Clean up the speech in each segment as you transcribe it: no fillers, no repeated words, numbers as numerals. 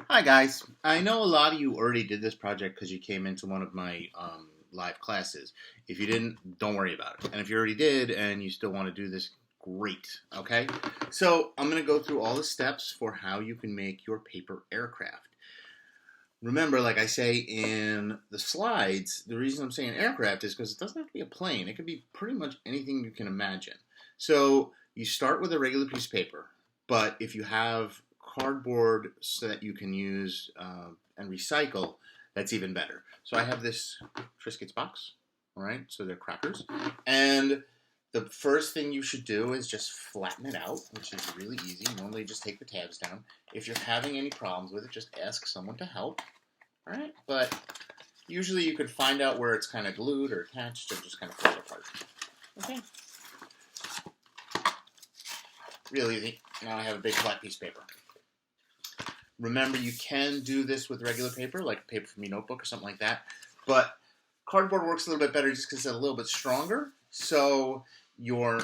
Hi guys. I know a lot of you already did this project because you came into one of my live classes. If you didn't, don't worry about it. And if you already did and you still want to do this, great. Okay? So I'm going to go through all the steps for how you can make your paper aircraft. Remember, like I say in the slides, the reason I'm saying aircraft is because it doesn't have to be a plane. It could be pretty much anything you can imagine. So you start with a regular piece of paper, but if you have cardboard so that you can use and recycle, that's even better. So I have this Triscuits box, all right? So they're crackers. And the first thing you should do is just flatten it out, which is really easy. Normally just take the tabs down. If you're having any problems with it, just ask someone to help, all right? But usually you could find out where it's kind of glued or attached and just kind of pull it apart. Okay. Real easy. Now I have a big flat piece of paper. Remember, you can do this with regular paper, like paper from your notebook or something like that. But cardboard works a little bit better just because it's a little bit stronger. So you're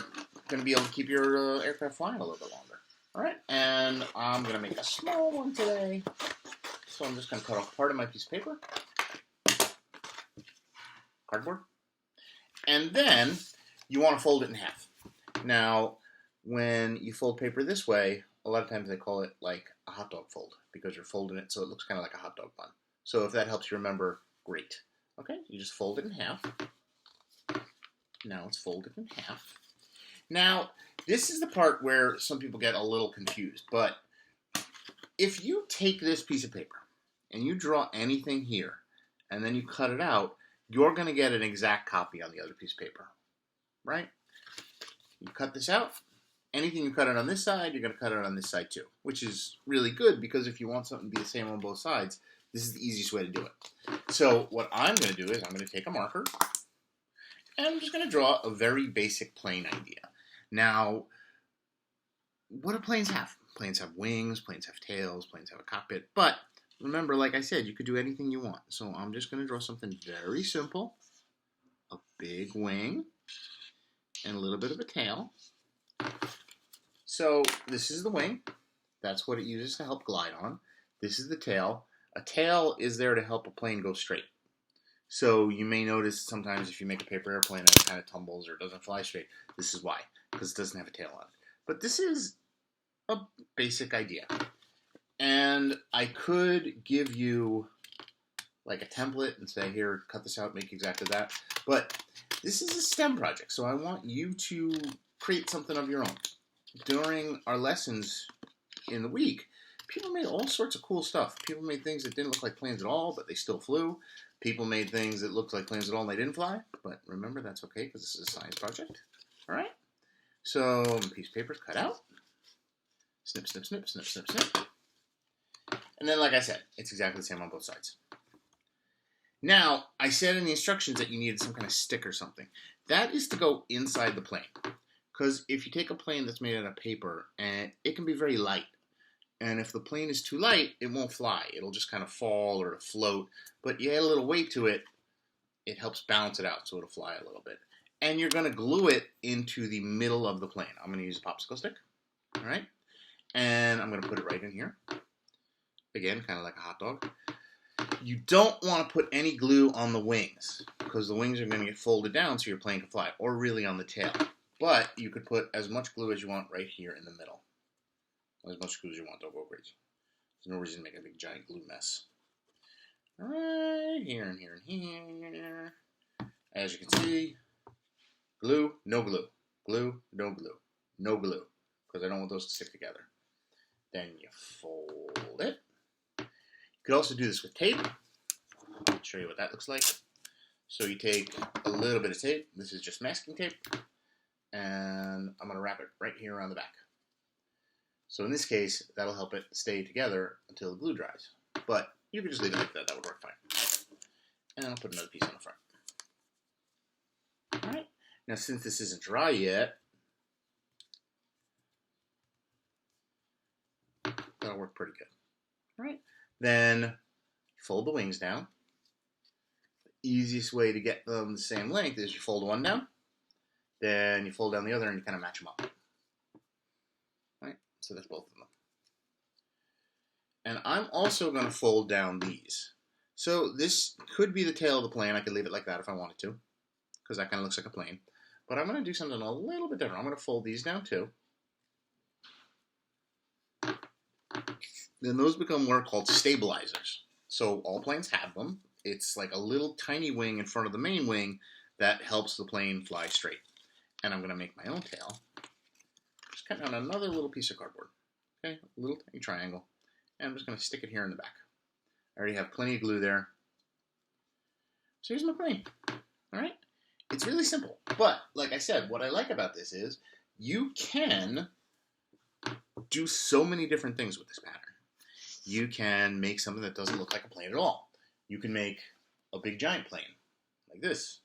going to be able to keep your aircraft flying a little bit longer. All right, and I'm going to make a small one today. So I'm just going to cut off part of my piece of paper. Cardboard. And then you want to fold it in half. Now, when you fold paper this way, a lot of times they call it like a hot dog fold because you're folding it so it looks kind of like a hot dog bun. So if that helps you remember, great. Okay, you just fold it in half. Now it's folded in half. Now, this is the part where some people get a little confused, but if you take this piece of paper and you draw anything here and then you cut it out, you're going to get an exact copy on the other piece of paper, right? You cut this out. Anything you cut it on this side, you're going to cut it on this side too, which is really good because if you want something to be the same on both sides, this is the easiest way to do it. So what I'm going to do is I'm going to take a marker and I'm just going to draw a very basic plane idea. Now, what do planes have? Planes have wings, planes have tails, planes have a cockpit, but remember, like I said, you could do anything you want. So I'm just going to draw something very simple, a big wing and a little bit of a tail. So this is the wing. That's what it uses to help glide on. This is the tail. A tail is there to help a plane go straight. So you may notice sometimes if you make a paper airplane and it kind of tumbles or doesn't fly straight, this is why, because it doesn't have a tail on it. But this is a basic idea. And I could give you like a template and say, here, cut this out, make exactly that. But this is a STEM project, so I want you to create something of your own. During our lessons in the week, people made all sorts of cool stuff. People made things that didn't look like planes at all, but they still flew. People made things that looked like planes at all and they didn't fly. But remember, that's okay because this is a science project. All right? So the piece of paper is cut out. Snip, snip, snip, snip, snip, snip. And then, like I said, it's exactly the same on both sides. Now, I said in the instructions that you needed some kind of stick or something. That is to go inside the plane. Because if you take a plane that's made out of paper, and it can be very light. And if the plane is too light, it won't fly. It'll just kind of fall or float. But you add a little weight to it, it helps balance it out so it'll fly a little bit. And you're going to glue it into the middle of the plane. I'm going to use a popsicle stick. All right? And I'm going to put it right in here. Again, kind of like a hot dog. You don't want to put any glue on the wings because the wings are going to get folded down so your plane can fly, or really on the tail. But you could put as much glue as you want right here in the middle. As much glue as you want, don't go crazy. There's no reason to make a big giant glue mess. Right here and here and here. As you can see, glue, no glue. Glue, no glue. No glue. Because I don't want those to stick together. Then you fold it. You could also do this with tape. I'll show you what that looks like. So you take a little bit of tape. This is just masking tape. And I'm going to wrap it right here around the back. So in this case, that'll help it stay together until the glue dries. But you could just leave it like that. That would work fine. And I'll put another piece on the front. All right. Now, since this isn't dry yet, that'll work pretty good. All right. Then fold the wings down. The easiest way to get them the same length is you fold one down. Then you fold down the other and you kind of match them up. Right? So that's both of them. And I'm also going to fold down these. So this could be the tail of the plane. I could leave it like that if I wanted to, because that kind of looks like a plane. But I'm going to do something a little bit different. I'm going to fold these down too. Then those become what are called stabilizers. So all planes have them. It's like a little tiny wing in front of the main wing that helps the plane fly straight. And I'm going to make my own tail. Just cut out another little piece of cardboard. Okay, a little tiny triangle. And I'm just going to stick it here in the back. I already have plenty of glue there. So here's my plane. All right? It's really simple. But, like I said, what I like about this is you can do so many different things with this pattern. You can make something that doesn't look like a plane at all. You can make a big giant plane, like this.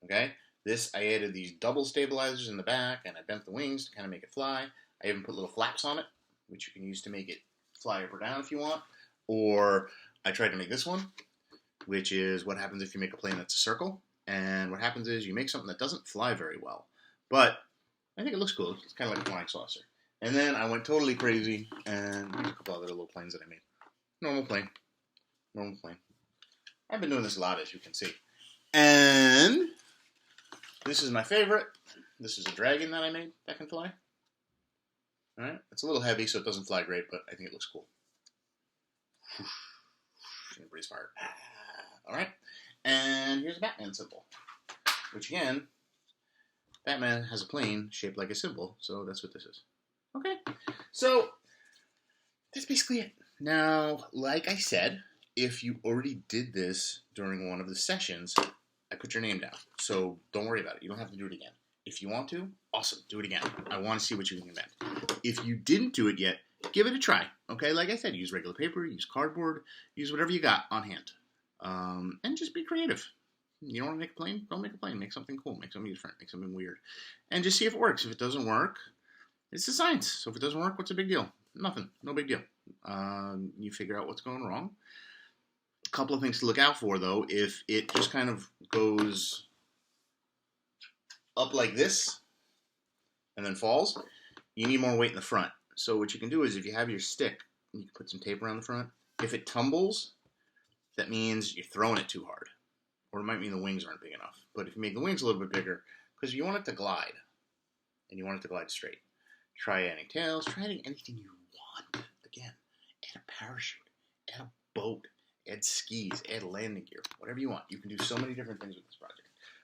Okay? This, I added these double stabilizers in the back, and I bent the wings to kind of make it fly. I even put little flaps on it, which you can use to make it fly up or down if you want. Or I tried to make this one, which is what happens if you make a plane that's a circle. And what happens is you make something that doesn't fly very well. But I think it looks cool. It's kind of like a flying saucer. And then I went totally crazy, and here's a couple other little planes that I made. Normal plane. Normal plane. I've been doing this a lot, as you can see. And this is my favorite. This is a dragon that I made that can fly. All right? It's a little heavy, so it doesn't fly great, but I think it looks cool. Breeze fire. All right? And here's a Batman symbol, which again, Batman has a plane shaped like a symbol, so that's what this is. Okay, so that's basically it. Now, like I said, if you already did this during one of the sessions, I put your name down, so don't worry about it. You don't have to do it again. If you want to, awesome, do it again. I want to see what you can invent. If you didn't do it yet, give it a try. Okay, like I said, use regular paper, use cardboard, use whatever you got on hand. And just be creative. You don't want to make a plane? Don't make a plane. Make something cool. Make something different. Make something weird. And just see if it works. If it doesn't work, it's a science. So if it doesn't work, what's a big deal? Nothing. No big deal. You figure out what's going wrong. A couple of things to look out for, though. If it just kind of goes up like this and then falls, you need more weight in the front. So what you can do is if you have your stick, you can put some tape around the front. If it tumbles, that means you're throwing it too hard. Or it might mean the wings aren't big enough. But if you make the wings a little bit bigger, because you want it to glide, and you want it to glide straight, try adding tails, try adding anything you want. Again, add a parachute, add a boat, add skis, add landing gear, whatever you want. You can do so many different things with this project.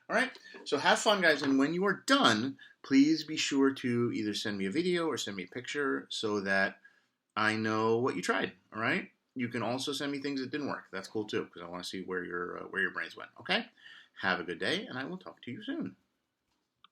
All right, so have fun, guys, and when you are done, please be sure to either send me a video or send me a picture so that I know what you tried, all right? You can also send me things that didn't work. That's cool, too, because I want to see where your brains went, okay? Have a good day, and I will talk to you soon.